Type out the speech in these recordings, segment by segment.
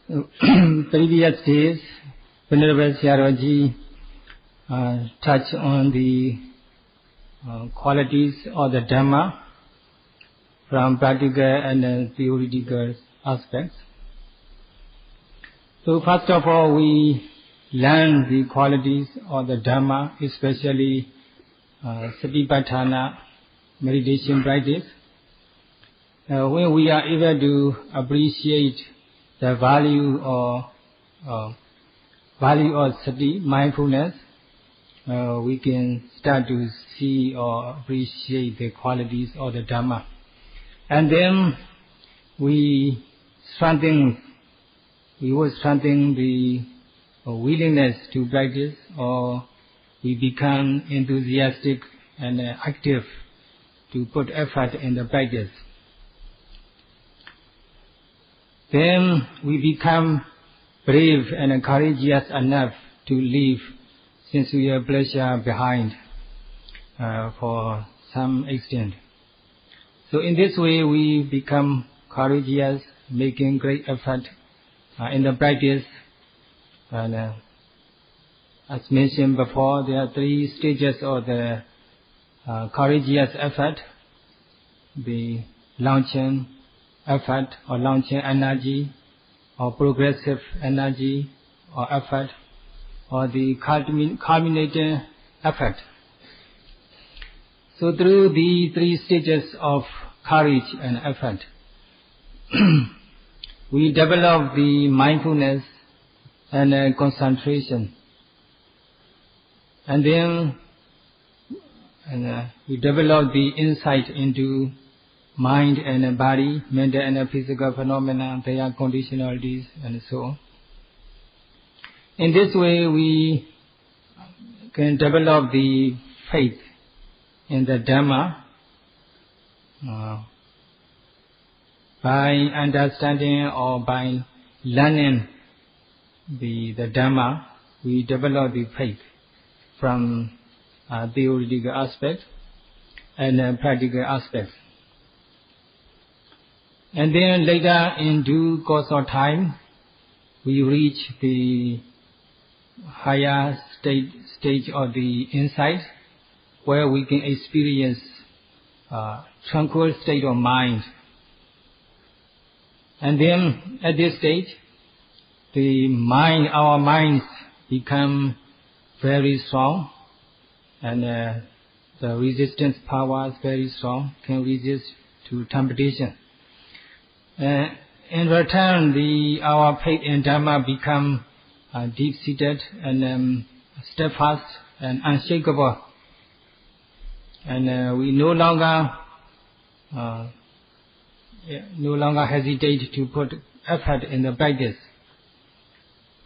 Previous days, Venerable Sayadaw touched on the qualities of the Dhamma from practical and theoretical aspects. So first of all, we learn the qualities of the Dhamma, especially Satipatthana meditation practice. When we are able to appreciate the value of sati, mindfulness, we can start to see or appreciate the qualities of the Dhamma. And then we will strengthen the willingness to practice, or we become enthusiastic and active to put effort in the practice. Then we become brave and courageous enough to leave sensual pleasure behind for some extent. So in this way we become courageous, making great effort in the practice. And as mentioned before, there are 3 stages of the courageous effort: the launching effort or launching energy, or progressive energy or effort, or the culminating effort. So through the 3 stages of courage and effort, we develop the mindfulness and concentration, and then we develop the insight into mind and body, mental and physical phenomena, their conditionalities, and so on. In this way we can develop the faith in the Dhamma. By understanding or by learning the Dhamma, we develop the faith from theoretical aspect and practical aspect. And then later, in due course of time, we reach the higher stage of the insight, where we can experience tranquil state of mind. And then at this stage, our minds become very strong, and the resistance power is very strong, can resist to temptation. In return, our faith in Dhamma become deep-seated and steadfast and unshakable, and we no longer hesitate to put effort in the practice.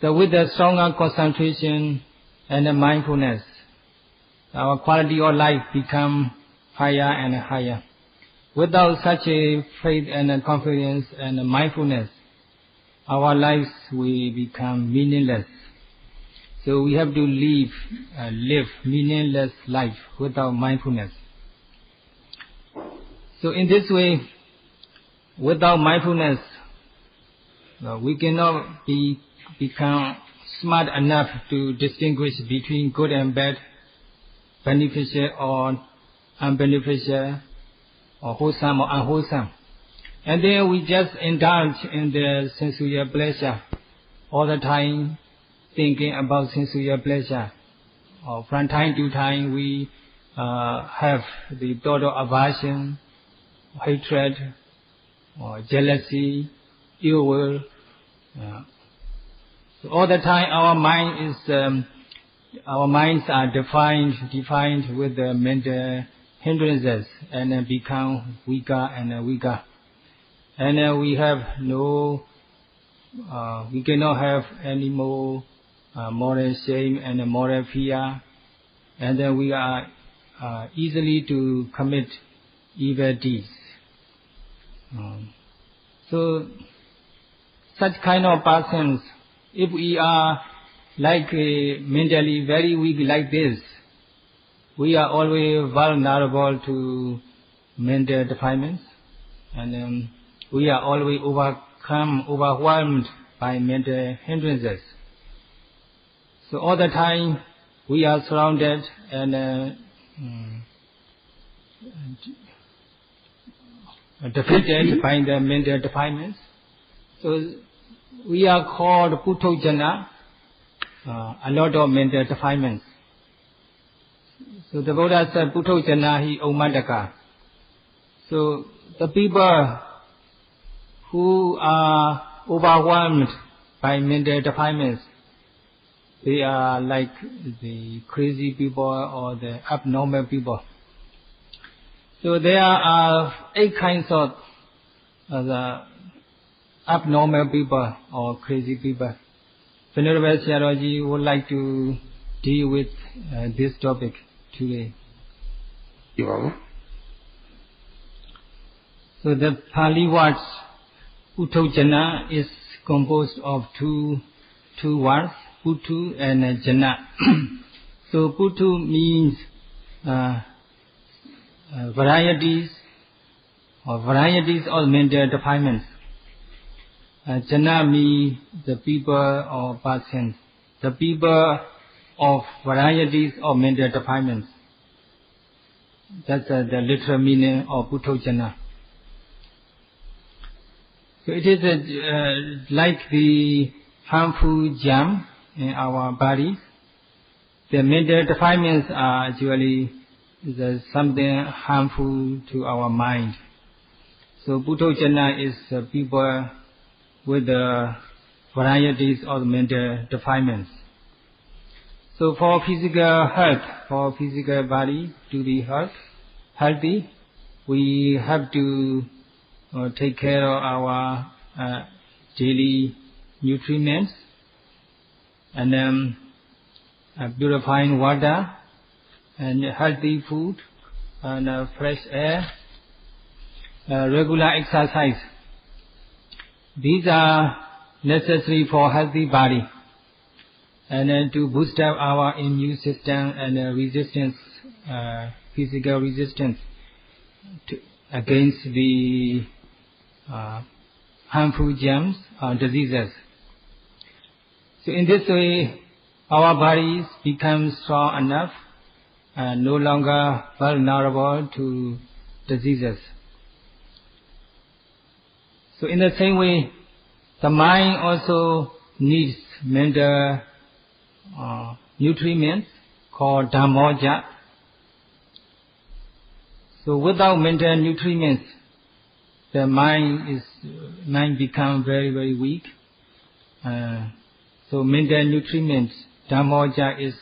So with the stronger concentration and the mindfulness, our quality of life become higher and higher. Without such a faith and confidence and mindfulness, our lives will become meaningless. So we have to live meaningless life without mindfulness. So in this way, without mindfulness, we cannot become smart enough to distinguish between good and bad, beneficial or unbeneficial, or wholesome or unwholesome. And then we just indulge in the sensual pleasure, all the time thinking about sensual pleasure. Or from time to time we have the thought of aversion, hatred, or jealousy, ill will. So all the time our minds are defined with the mental hindrances, and become weaker and weaker. And we cannot have any more moral shame and moral fear, and then we are easily to commit evil deeds. So such kind of persons, if we are like mentally very weak like this, we are always vulnerable to mental defilements, and we are always overwhelmed by mental hindrances. So all the time we are surrounded and defeated by the mental defilements. So we are called Puthojana, a lot of mental defilements. So the Buddha said, Puthojana hi Omadaka. So the people who are overwhelmed by mental defilements, they are like the crazy people or the abnormal people. So there are 8 kinds of the abnormal people or crazy people. Venerable Sayadaw would like to deal with this topic today. So the Pali words Puthojana is composed of two words, Puthu and Jana. So Puthu means varieties of mental defilements. Jana means the people or persons, the people of varieties of mental defilements. That's the literal meaning of Puthojana. So it is like the harmful germ in our bodies. The mental defilements are actually something harmful to our mind. So Puthojana is people with the varieties of mental defilements. So for physical health, for physical body to be healthy, we have to take care of our daily nutrients and then purifying water and healthy food and fresh air, regular exercise. These are necessary for healthy body and then to boost up our immune system and resistance, physical resistance against the harmful germs or diseases. So in this way, our bodies become strong enough and no longer vulnerable to diseases. So in the same way, the mind also needs mental nutrients called Dhamma. So without mental nutrients, the mind becomes very, very weak. So mental nutrients, Dhamma is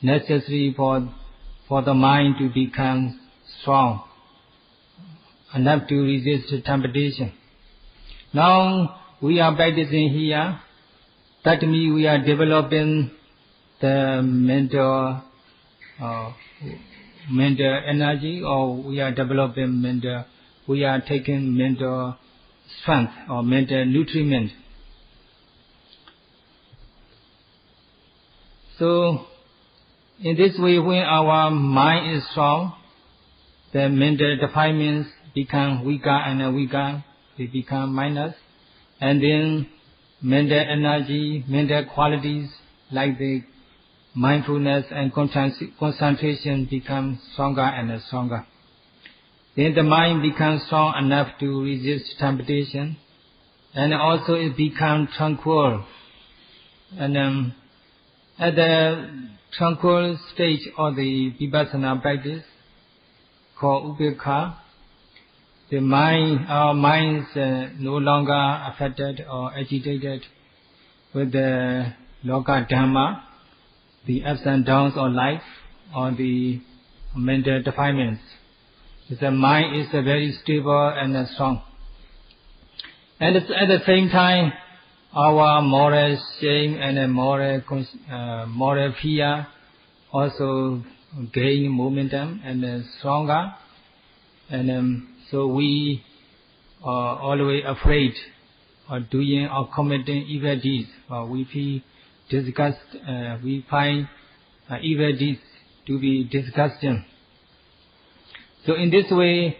necessary for the mind to become strong enough to resist temptation. Now we are practicing here. That means we are developing the mental energy, or we are developing we are taking mental strength or mental nutriment. So in this way, when our mind is strong, the mental defilements become weaker and weaker. They become minus, and then mental energy, mental qualities like the mindfulness and concentration become stronger and stronger. Then the mind becomes strong enough to resist temptation, and also it becomes tranquil. And at the tranquil stage of the Vipassana practice, called Upekkha, our minds no longer affected or agitated with the Loka Dhamma, the ups and downs of life, or the mental defilements. The mind is very stable and strong. And at the same time, our moral shame and moral fear also gain momentum and stronger. And so we are always afraid of doing or committing evil deeds. We feel disgust. We find evil deeds to be disgusting. So in this way,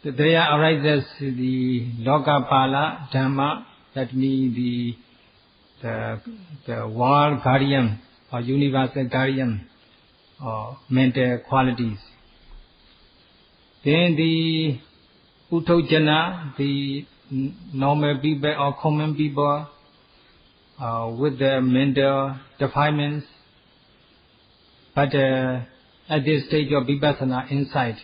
there arises the Lokapala Dhamma, that means the the world guardian or universal guardian or mental qualities. Then the Uttojana, the normal people or common people with the mental defilements, but at this stage of Vipassana insight,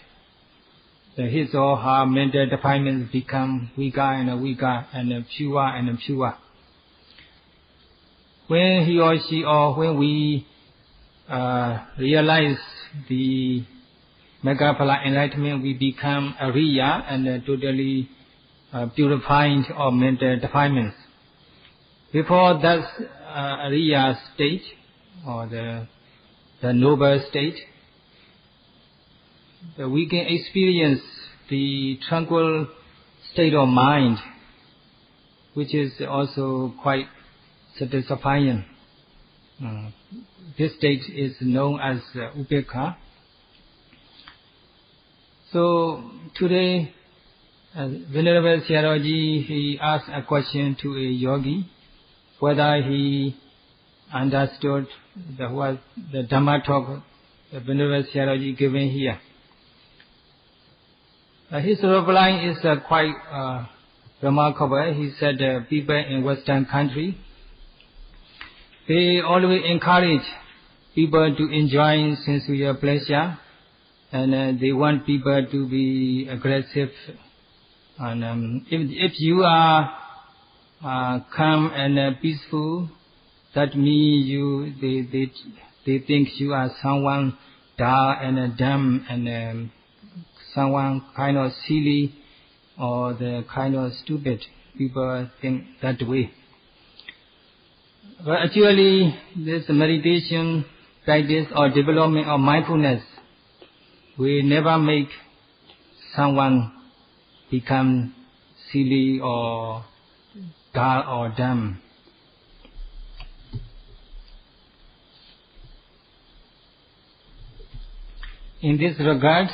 his or her mental defilements become weaker and weaker and purer and purer. When he or she or when we realize the Megaphala enlightenment, we become Ariya and totally purified of mental defilements. Before that Ariya state or the noble state, we can experience the tranquil state of mind, which is also quite satisfying. This state is known as Upekkha. So today, Venerable Sayadaw, he asked a question to a yogi, whether he understood what the Dhamma talk the Venerable Sayadaw given here. His reply is quite remarkable. He said people in Western country, they always encourage people to enjoy sensual pleasure, and they want people to be aggressive. And if you are calm and peaceful, that means they think you are someone dull and dumb and someone kind of silly or the kind of stupid. People think that way. But actually, this meditation practice or development of mindfulness will never make someone become silly or dull or dumb. In this regard,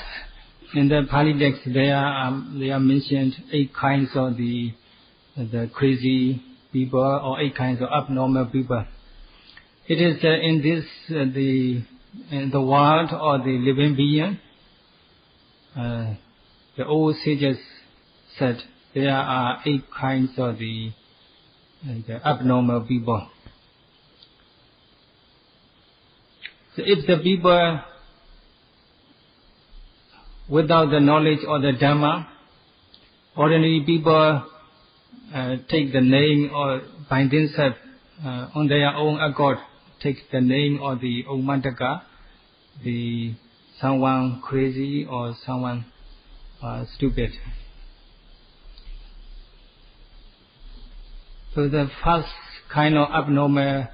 in the Pali text, they are mentioned 8 kinds of the crazy people or 8 kinds of abnormal people. It is in the world or the living being. The old sages said there are 8 kinds of the abnormal people. So if the people without the knowledge of the Dhamma, ordinary people take the name or by themselves on their own accord, take the name of the Ummantaka, the someone crazy or someone stupid. So the first kind of abnormal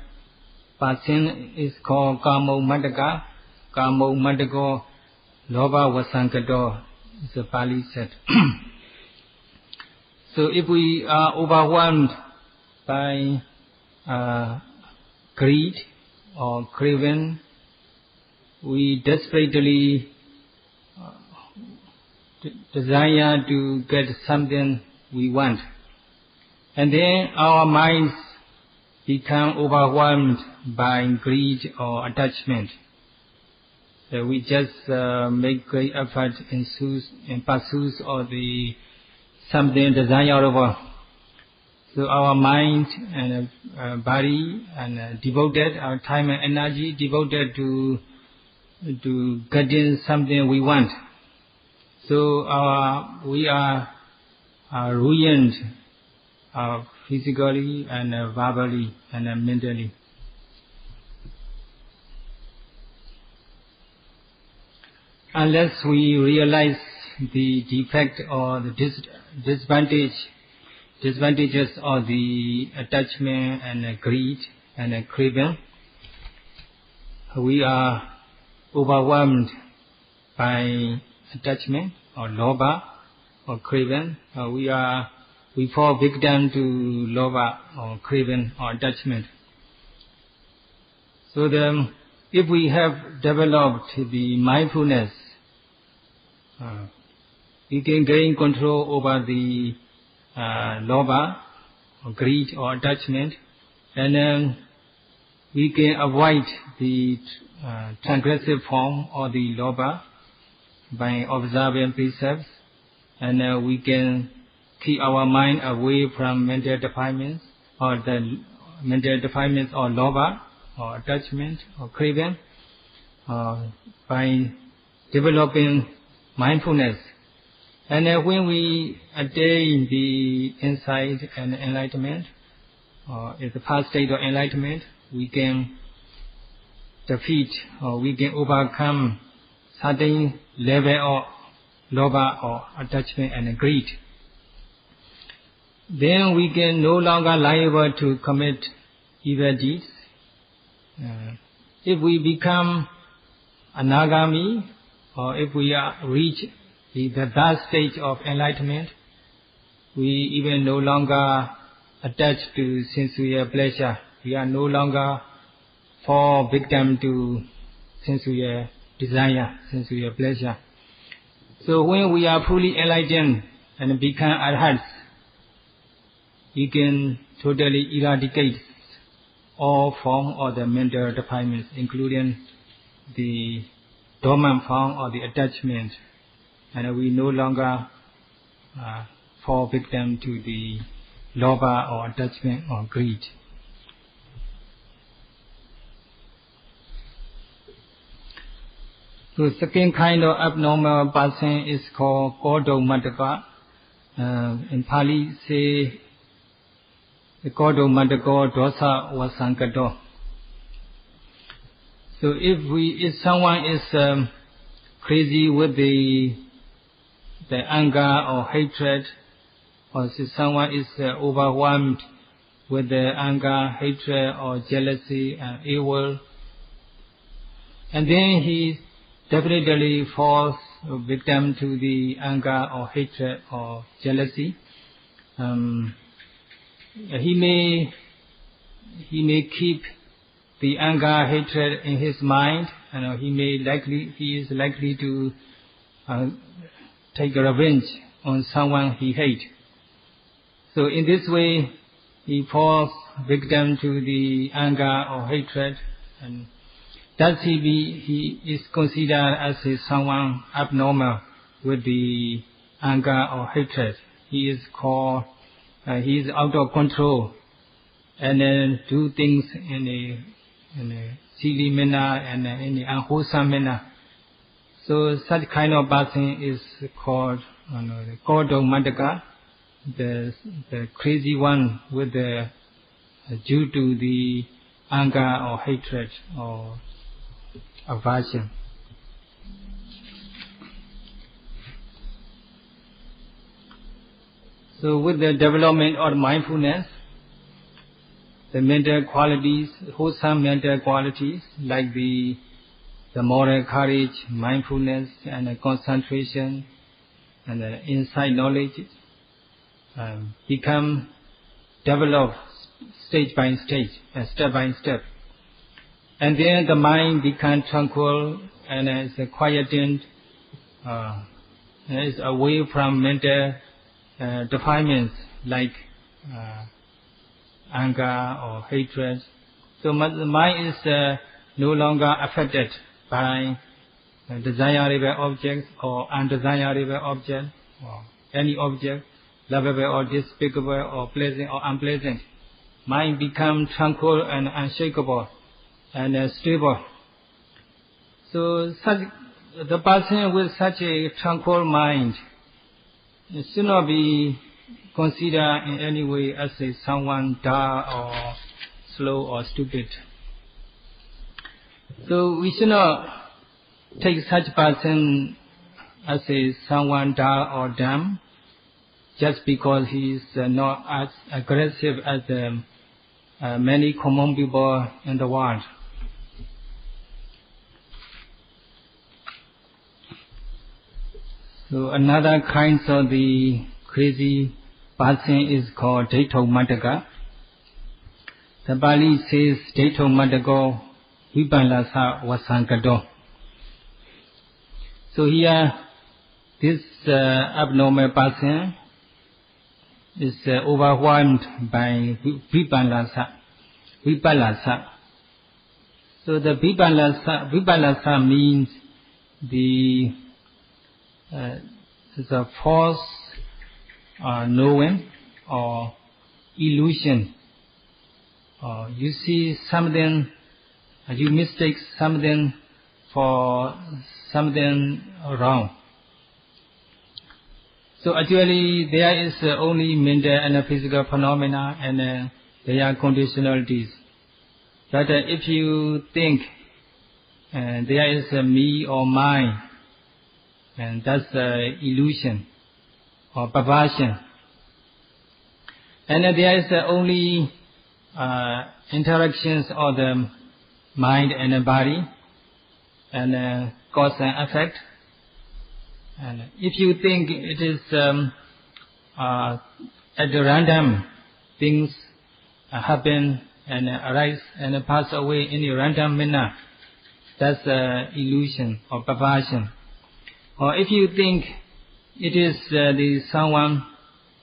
person is called Kamo Ummantaka. Kamo Ummantaka Loba Vasankado is the Pali said. So if we are overwhelmed by greed or craving, we desperately desire to get something we want. And then our minds become overwhelmed by greed or attachment. So we just make great effort in pursuit of the something desirable. So our mind and body and devoted our time and energy devoted to getting something we want. So we are ruined physically and verbally and mentally. Unless we realize the defect or the disadvantages of the attachment and greed and craving, we are overwhelmed by attachment or lobha or craving. We fall victim to lobha or craving or attachment. So if we have developed the mindfulness, we can gain control over the lobha or greed or attachment, And then we can avoid the transgressive form or the lobha by observing precepts, and we can keep our mind away from mental defilements or the mental defilements or lobha or attachment or craving by developing mindfulness. And when we attain the insight and enlightenment, in the past state of enlightenment, we can defeat or we can overcome certain level of lobha or attachment and greed. Then we can no longer liable to commit evil deeds. If we become anagami, or if we reach the third stage of enlightenment, we even no longer attached to sensual pleasure. We are no longer fall victim to sensual desire, sensual pleasure. So when we are fully enlightened and become arhats, we can totally eradicate all form of the mental defilements, including the dormant form or the attachment, and we no longer fall victim to the lobha or attachment or greed. So second kind of abnormal person is called Kodomataka. In Pali say the Kodomataka dosa vasankado. So if someone is crazy with the anger or hatred, or if someone is overwhelmed with the anger, hatred or jealousy and evil, and then he definitely falls victim to the anger or hatred or jealousy, he may keep the anger, hatred in his mind, and he is likely to take revenge on someone he hates. So in this way, he falls victim to the anger or hatred, and thus he is considered as someone abnormal with the anger or hatred. He is called, he is out of control, and then do things in a silly manner and in an unwholesome manner. So such kind of person is called Kodomataka, the crazy one with the due to the anger or hatred or aversion. So with the development of mindfulness, the mental qualities, wholesome mental qualities like the moral courage, mindfulness, and the concentration, and the insight knowledge become developed stage by stage, step by step. And then the mind becomes tranquil and is quietened, is away from mental defilements like anger or hatred. So the mind is no longer affected by desirable objects or undesirable objects, or any object, lovable or despicable or pleasant or unpleasant. Mind becomes tranquil and unshakable and stable. So the person with such a tranquil mind should not be considered in any way as someone dull or slow or stupid. So we should not take such person as someone dull or dumb just because he is not as aggressive as many common people in the world. So another kind of the crazy person is called Dhamma. The Pali says Dhamma Vipassana vasankado. So here, this abnormal person is overwhelmed by Vipassana. Vipassana. So the Vipassana means the false knowing or illusion. You see something, you mistake something for something wrong. So actually there is only mental and physical phenomena, and there are conditionalities. But if you think there is a me or mine, and that's illusion or perversion. And there is only interactions of the mind and the body, and cause and effect. And if you think it is at random, things happen and arise and pass away in a random manner, that's illusion or perversion. Or if you think it is the someone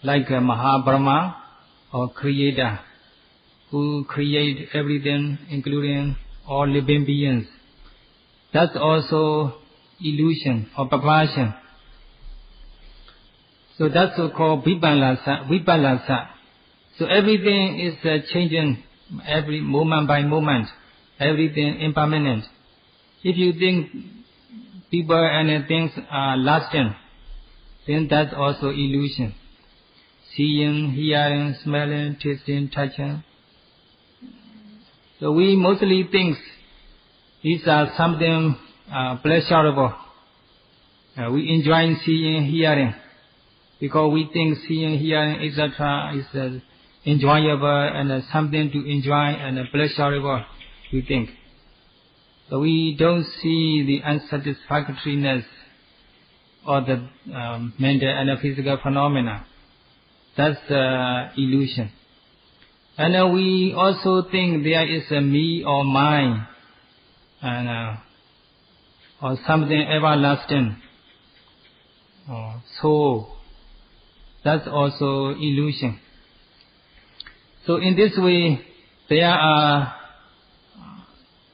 like Mahabrahma or Creator, who create everything, including all living beings, that's also illusion or perversion. So that's called Vipassana. So everything is changing every moment by moment, everything impermanent. If you think people and things are lasting, then that's also illusion. Seeing, hearing, smelling, tasting, touching. So we mostly think these are something pleasurable. We enjoy seeing, hearing, because we think seeing, hearing, etc. is enjoyable and something to enjoy and pleasurable, we think. So we don't see the unsatisfactoriness of the mental and physical phenomena. That's illusion. And we also think there is a me or mine, and or something everlasting, or soul. That's also illusion. So in this way, there are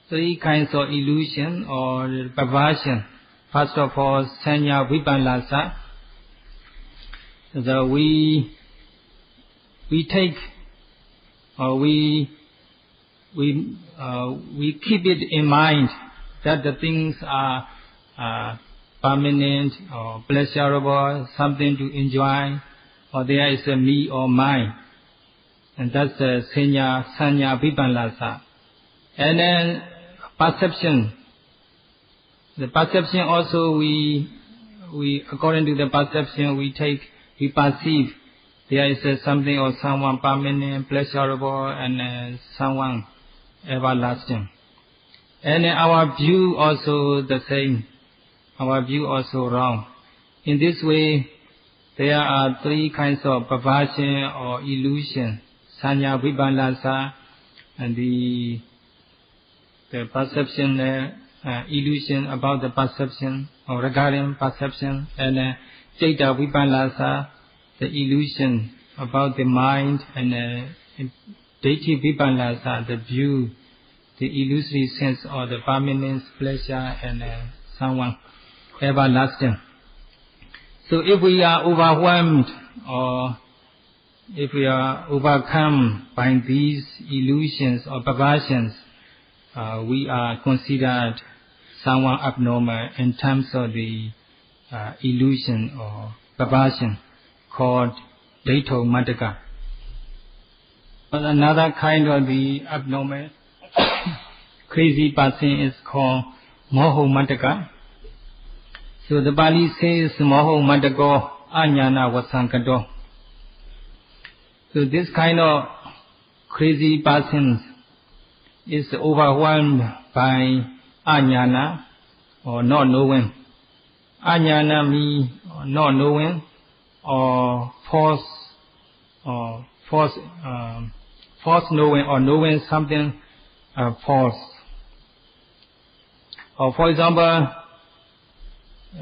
three kinds of illusion or perversion. First of all, Sanya Vipassana. So we take, or we keep it in mind that the things are permanent or pleasurable, something to enjoy, or there is a me or mine, and that's the Sanya Vipassana. And then perception. The perception also we according to the perception we perceive there is something or someone permanent, pleasurable, and someone everlasting. And our view also the same. Our view also wrong. In this way, there are three kinds of perversion or illusion: Sanya Vipassana, and the perception, illusion about the perception or regarding perception, and Citta Vipassana, the illusion about the mind, and Ditthi Vipassana, the view, the illusory sense of the permanence, pleasure, and someone everlasting. So if we are overwhelmed or if we are overcome by these illusions or perversions, we are considered someone abnormal in terms of the illusion or perversion called Daito Mataka. Another kind of the abnormal crazy person is called Moho Mataka. So the Pali says Moho Matako Anyana Vasankato. So this kind of crazy person is overwhelmed by Anyana or not knowing. Anyana means not knowing or false knowing or knowing something false. Or for example,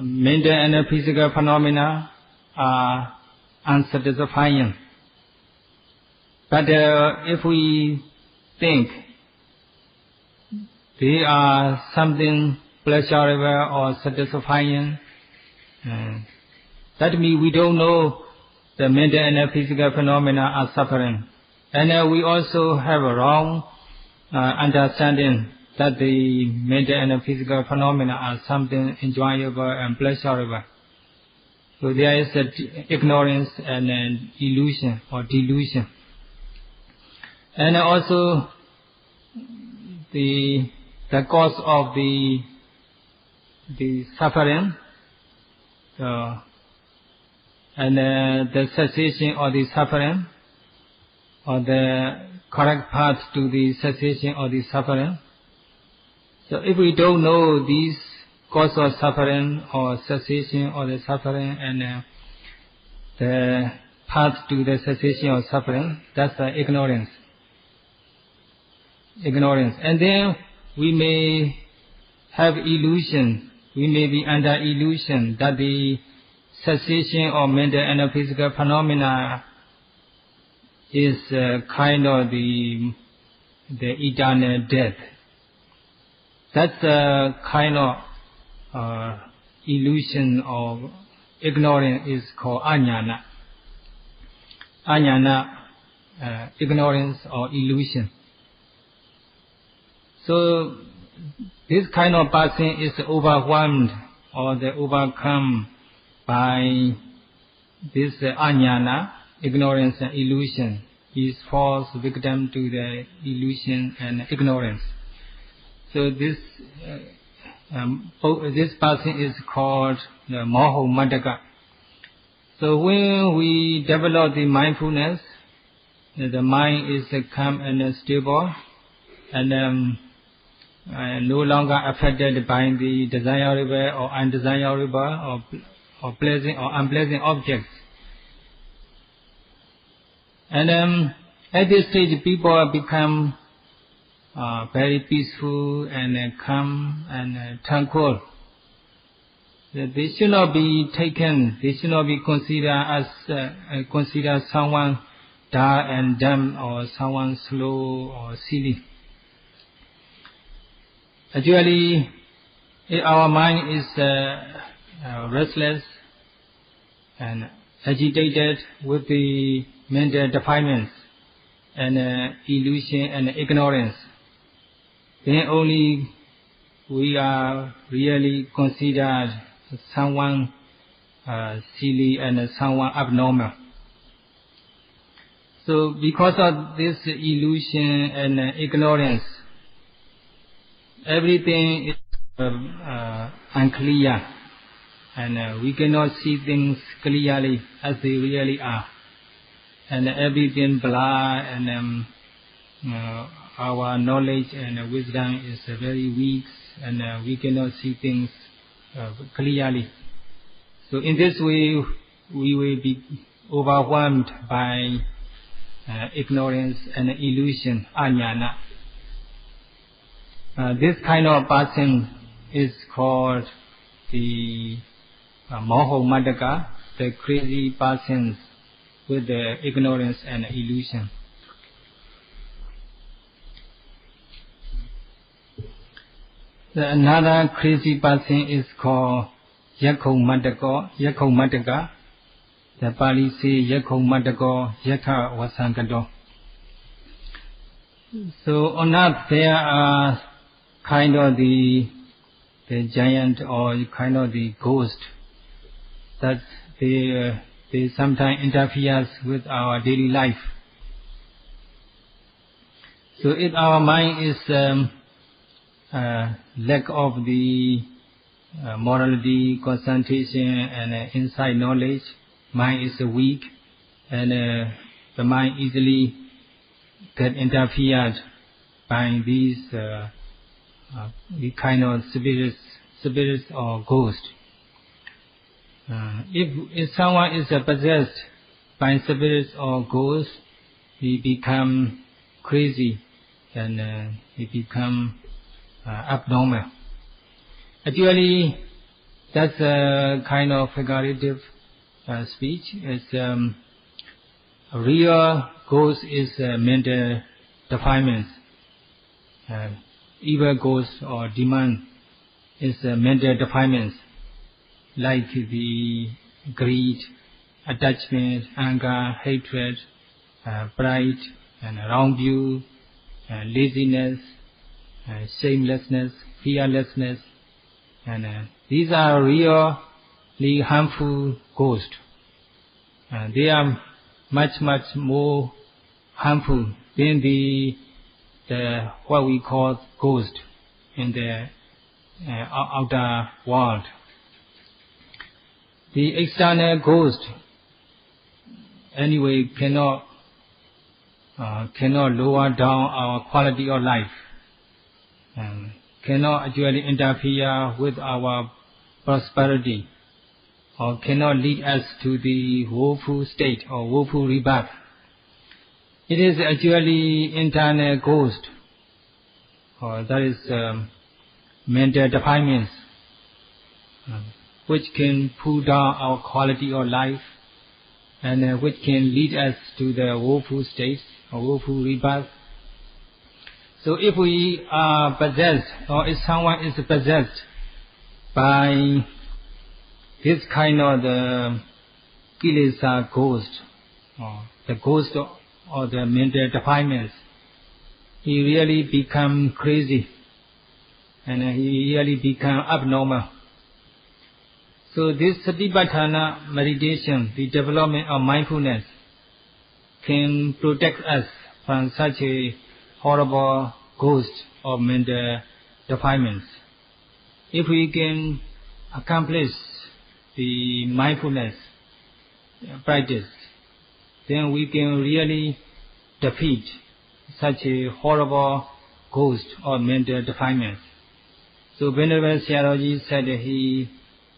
mental and physical phenomena are unsatisfying. But if we think they are something pleasurable or satisfying. That means we don't know the mental and physical phenomena are suffering. And we also have a wrong understanding that the mental and physical phenomena are something enjoyable and pleasurable. So there is ignorance and illusion or delusion. And also the cause of the suffering and the cessation of the suffering, or the correct path to the cessation of the suffering. So if we don't know these cause of suffering or cessation of the suffering and the path to the cessation of suffering, that's the ignorance. And then we may have illusion, we may be under illusion that the cessation of mental and physical phenomena is kind of the eternal death. That's a kind of illusion of ignorance is called ajnana. Ignorance or illusion. So this kind of person is overwhelmed or overcome by this ajnana, ignorance and illusion. He falls victim to the illusion and ignorance. So this person is called the moho madaka. So when we develop the mindfulness, the mind is calm and stable, and no longer affected by the desirable or undesirable or pleasant or unpleasant objects. And at this stage, people become very peaceful and calm and tranquil. They should not be taken. They should not be considered as considered someone dull and dumb or someone slow or silly. Actually, if our mind is restless and agitated with the mental defilements and illusion and ignorance, then only we are really considered someone silly and someone abnormal. So because of this illusion and ignorance, everything is unclear, and we cannot see things clearly as they really are, and everything blur, and our knowledge and wisdom is very weak, and we cannot see things clearly. So in this way, we will be overwhelmed by ignorance and illusion, ajnana. This kind of person is called the moho madaka, the crazy persons with the ignorance and illusion. Another crazy person is called yakho madaka. The Pali say yakho madaka, yakha vasankado. So on earth there are kind of the giant or kind of the ghost that they sometimes interfere with our daily life. So if our mind is lack of the morality, concentration and insight knowledge, mind is weak, and the mind easily get interfered by these the kind of spirits or ghost. If someone is possessed by spirits or ghosts, he become crazy and he become abnormal. Actually, that's a kind of figurative speech. It's a real ghost is mental defilements. evil ghost or demon is mental defilements like the greed, attachment, anger, hatred, pride, and wrong view, laziness, shamelessness, fearlessness, and these are really harmful ghosts. They are much more harmful than the what we call ghost in the outer world. The external ghost anyway cannot lower down our quality of life, cannot actually interfere with our prosperity, or cannot lead us to the woeful state or woeful rebirth. It is actually internal ghost, or that is mental defilements, which can pull down our quality of life, and which can lead us to the woeful states or woeful rebirth. So if we are possessed, or if someone is possessed by this kind of the kilesa ghost, or the ghost or the mental defilements, he really become crazy, and he really become abnormal. So this Satipatthana meditation, the development of mindfulness, can protect us from such a horrible ghost of mental defilements. If we can accomplish the mindfulness practice, then we can really defeat such a horrible ghost of mental defilements. So Venerable Sayadaw said that he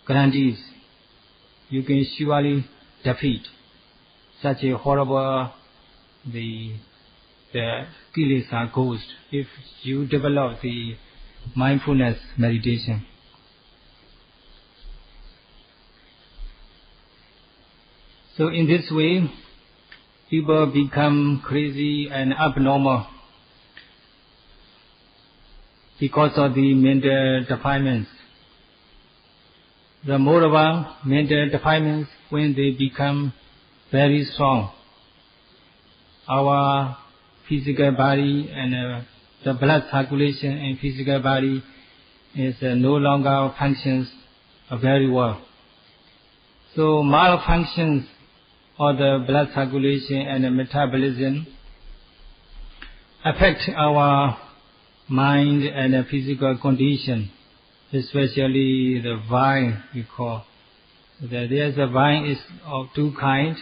guarantees you can surely defeat such a horrible the kilesa ghost if you develop the mindfulness meditation. So in this way, people become crazy and abnormal because of the mental defilements. The moreover, mental defilements, when they become very strong, our physical body and the blood circulation in physical body is no longer functions very well. So malfunctions of the blood circulation and the metabolism affect our mind and the physical condition, especially the vine we call. There's a vine is of two kinds,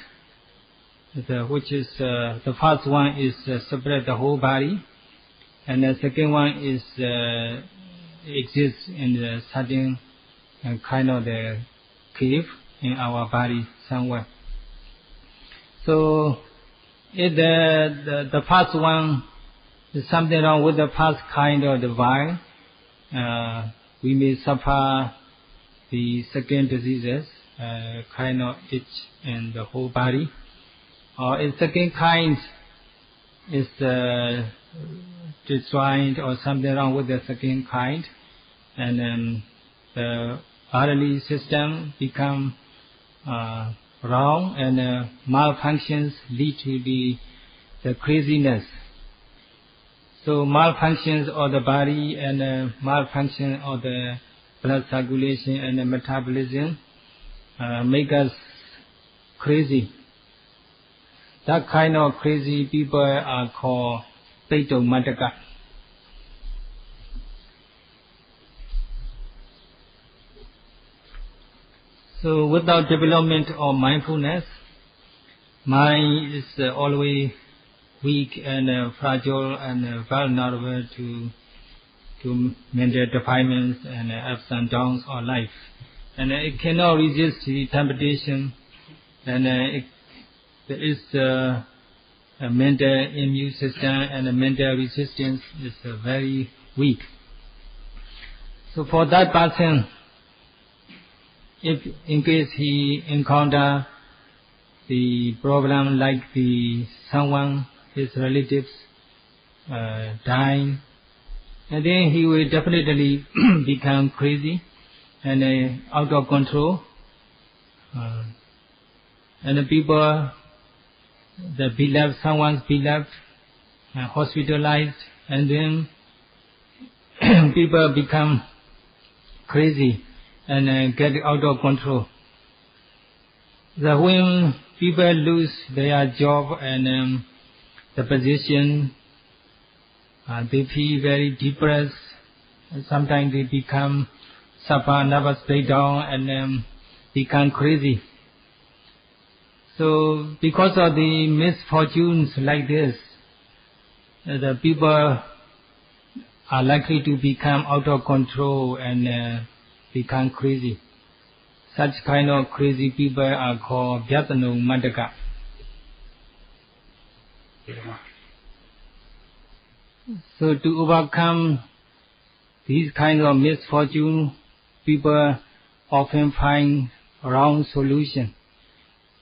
which is the first one is separate the whole body, and the second one is exists in the certain kind of the cave in our body somewhere. So if the first one is something wrong with the first kind of the vine, we may suffer the second diseases, kind of itch in the whole body. Or if second kind is destroyed or something wrong with the second kind, and then the bodily system become wrong, and malfunctions lead to the craziness. So malfunctions of the body and malfunction of the blood circulation and the metabolism make us crazy. That kind of crazy people are called Paito Mataka. So without development of mindfulness, mind is always weak and fragile and vulnerable to mental defilements and ups and downs of life. And it cannot resist the temptation, and there is a mental immune system, and the mental resistance is very weak. So for that person, if in case he encounter the problem like someone, his relatives dying, and then he will definitely become crazy and out of control. And the people, the beloved, someone's beloved, hospitalized, and then people become crazy and get out of control. So when people lose their job and the position, they feel very depressed. Sometimes they suffer nervous breakdown and become crazy. So because of the misfortunes like this, the people are likely to become out of control and become crazy. Such kind of crazy people are called Vyatano Madaka. So to overcome these kind of misfortune, people often find wrong solution.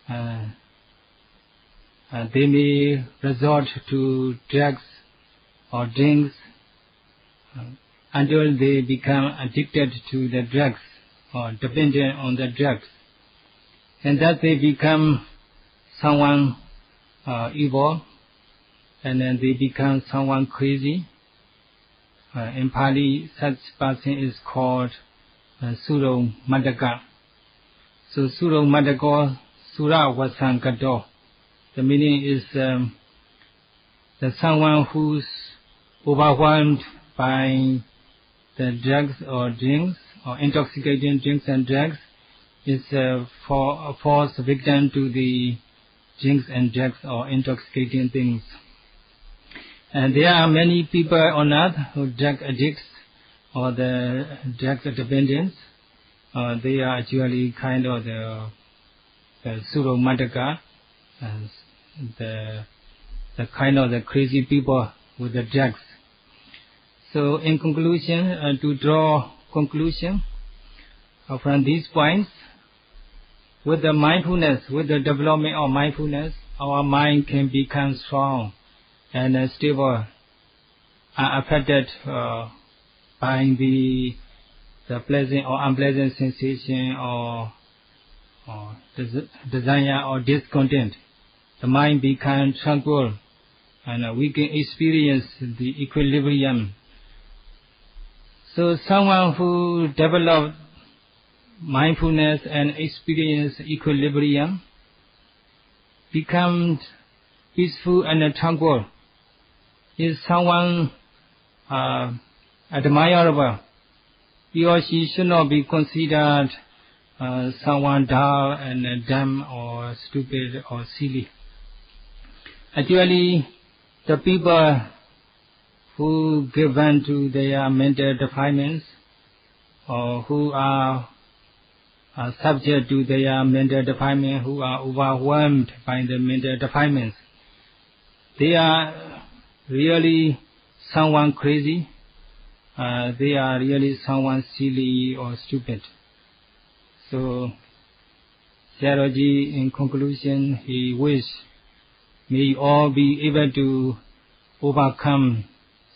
They may resort to drugs or drinks until they become addicted to the drugs or dependent on the drugs, and that they become someone evil, and then they become someone crazy. In Pali, such person is called Suro Madaka. So Suro Madaka, Sura Vasankato. The meaning is that someone who's overwhelmed by the drugs or drinks or intoxicating drinks and drugs is a false victim to the drinks and drugs or intoxicating things. And there are many people on earth who drug addicts or the drug dependents. They are actually kind of the Suro Madaka, the kind of the crazy people with the drugs. So in conclusion, to draw conclusion from these points, with the mindfulness, with the development of mindfulness, our mind can become strong and stable, unaffected by the pleasant or unpleasant sensation or desire or discontent. The mind becomes tranquil, and we can experience the equilibrium. So someone who develops mindfulness and experience equilibrium becomes peaceful and tranquil. Is someone admirable. He or she should not be considered someone dull and dumb or stupid or silly. Actually, the people who give in to their mental defilements or who are subject to their mental defilement, who are overwhelmed by the mental defilements, they are really someone crazy. They are really someone silly or stupid. So, Sayadaw, in conclusion, he wished may all be able to overcome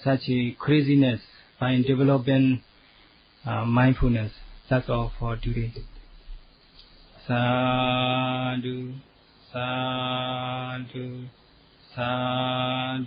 such a craziness by developing mindfulness. That's all for today. Sadhu, sadhu, sadhu.